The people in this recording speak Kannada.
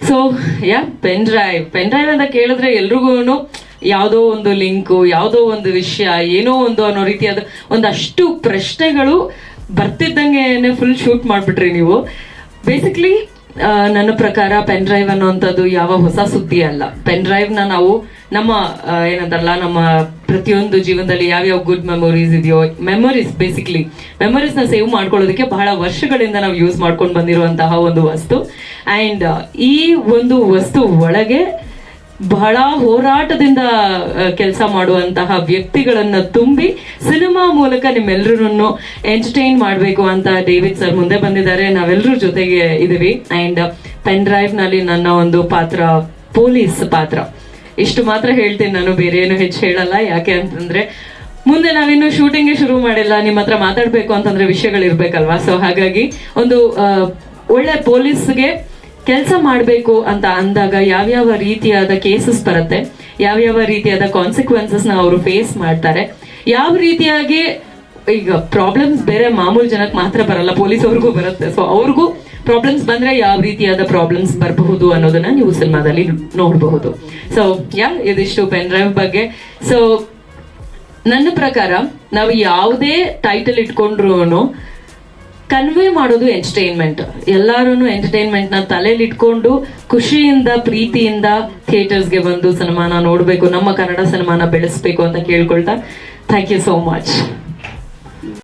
ಸೊ ಪೆನ್ ಡ್ರೈವ್ ಅಂತ ಕೇಳಿದ್ರೆ ಎಲ್ರಿಗೂ ಯಾವುದೋ ಒಂದು ಲಿಂಕು, ಯಾವುದೋ ಒಂದು ವಿಷಯ, ಏನೋ ಒಂದು ಅನ್ನೋ ರೀತಿಯಾದ ಒಂದಷ್ಟು ಪ್ರಶ್ನೆಗಳು ಬರ್ತಿದ್ದಂಗೆ ಫುಲ್ ಶೂಟ್ ಮಾಡ್ಬಿಟ್ರಿ ನೀವು. ಬೇಸಿಕ್ಲಿ ನನ್ನ ಪ್ರಕಾರ ಪೆನ್ ಡ್ರೈವ್ ಅನ್ನೋಂಥದ್ದು ಯಾವ ಹೊಸ ಸುದ್ದಿ ಅಲ್ಲ. ಪೆನ್ ಡ್ರೈವ್ನ ನಾವು ನಮ್ಮ ಏನಂತಾರಲ್ಲ, ನಮ್ಮ ಪ್ರತಿಯೊಂದು ಜೀವನದಲ್ಲಿ ಯಾವ್ಯಾವ ಗುಡ್ ಮೆಮೊರೀಸ್ ಇದೆಯೋ, ಮೆಮೊರೀಸ್ನ ಸೇವ್ ಮಾಡ್ಕೊಳ್ಳೋದಕ್ಕೆ ಬಹಳ ವರ್ಷಗಳಿಂದ ನಾವು ಯೂಸ್ ಮಾಡ್ಕೊಂಡು ಬಂದಿರುವಂತಹ ಒಂದು ವಸ್ತು. ಆ್ಯಂಡ್ ಈ ಒಂದು ವಸ್ತು ಒಳಗೆ ಬಹಳ ಹೋರಾಟದಿಂದ ಕೆಲಸ ಮಾಡುವಂತಹ ವ್ಯಕ್ತಿಗಳನ್ನ ತುಂಬಿ ಸಿನಿಮಾ ಮೂಲಕ ನಿಮ್ಮೆಲ್ಲರನ್ನು ಎಂಟರ್ಟೈನ್ ಮಾಡಬೇಕು ಅಂತ ಡೇವಿಡ್ ಸರ್ ಮುಂದೆ ಬಂದಿದ್ದಾರೆ. ನಾವೆಲ್ಲರೂ ಜೊತೆಗೆ ಇದೀವಿ. ಅಂಡ್ ಪೆನ್ ಡ್ರೈವ್ ನಲ್ಲಿ ನನ್ನ ಒಂದು ಪಾತ್ರ ಪೊಲೀಸ್ ಪಾತ್ರ. ಇಷ್ಟು ಮಾತ್ರ ಹೇಳ್ತೀನಿ, ನಾನು ಬೇರೆ ಏನು ಹೆಚ್ಚು ಹೇಳಲ್ಲ. ಯಾಕೆ ಅಂತಂದ್ರೆ ಮುಂದೆ ನಾವಿನ್ನು ಶೂಟಿಂಗ್ ಶುರು ಮಾಡಿಲ್ಲ, ನಿಮ್ಮ ಹತ್ರ ಮಾತಾಡ್ಬೇಕು ಅಂತಂದ್ರೆ ವಿಷಯಗಳಿರ್ಬೇಕಲ್ವಾ. ಸೊ ಹಾಗಾಗಿ ಒಂದು ಒಳ್ಳೆ ಪೊಲೀಸ್ಗೆ ಕೆಲಸ ಮಾಡಬೇಕು ಅಂತ ಅಂದಾಗ ಯಾವ್ಯಾವ ರೀತಿಯಾದ ಕೇಸಸ್ ಬರುತ್ತೆ, ಯಾವ್ಯಾವ ರೀತಿಯಾದ ಕಾನ್ಸಿಕ್ವೆನ್ಸಸ್ನ ಅವರು ಫೇಸ್ ಮಾಡ್ತಾರೆ, ಯಾವ ರೀತಿಯಾಗಿ ಈಗ ಪ್ರಾಬ್ಲಮ್ಸ್ ಬೇರೆ ಮಾಮೂಲು ಜನಕ್ಕೆ ಮಾತ್ರ ಬರಲ್ಲ, ಪೊಲೀಸ್ ಅವ್ರಿಗೂ ಬರುತ್ತೆ. ಸೊ ಅವ್ರಿಗೂ ಪ್ರಾಬ್ಲಮ್ಸ್ ಬಂದ್ರೆ ಯಾವ ರೀತಿಯಾದ ಪ್ರಾಬ್ಲಮ್ಸ್ ಬರಬಹುದು ಅನ್ನೋದನ್ನ ನೀವು ಸಿನಿಮಾದಲ್ಲಿ ನೋಡಬಹುದು. ಸೊ ಇದಿಷ್ಟು ಪೆನ್ ಡ್ರೈವ್ ಬಗ್ಗೆ. ಸೊ ನನ್ನ ಪ್ರಕಾರ ನಾವು ಯಾವುದೇ ಟೈಟಲ್ ಇಟ್ಕೊಂಡ್ರು ಕನ್ವೆ ಮಾಡೋದು ಎಂಟರ್ಟೈನ್ಮೆಂಟ್. ಎಲ್ಲಾರು ಎಂಟರ್ಟೈನ್ಮೆಂಟ್ ನ ತಲೆಯಲ್ಲಿ ಇಟ್ಕೊಂಡು ಖುಷಿಯಿಂದ ಪ್ರೀತಿಯಿಂದ ಥಿಯೇಟರ್ಸ್ಗೆ ಬಂದು ಸಿನಿಮಾನ ನೋಡ್ಬೇಕು, ನಮ್ಮ ಕನ್ನಡ ಸಿನಿಮಾನ ಬೆಳೆಸ್ಬೇಕು ಅಂತ ಕೇಳ್ಕೊಳ್ತಾ ಥ್ಯಾಂಕ್ ಯು ಸೋ ಮಚ್.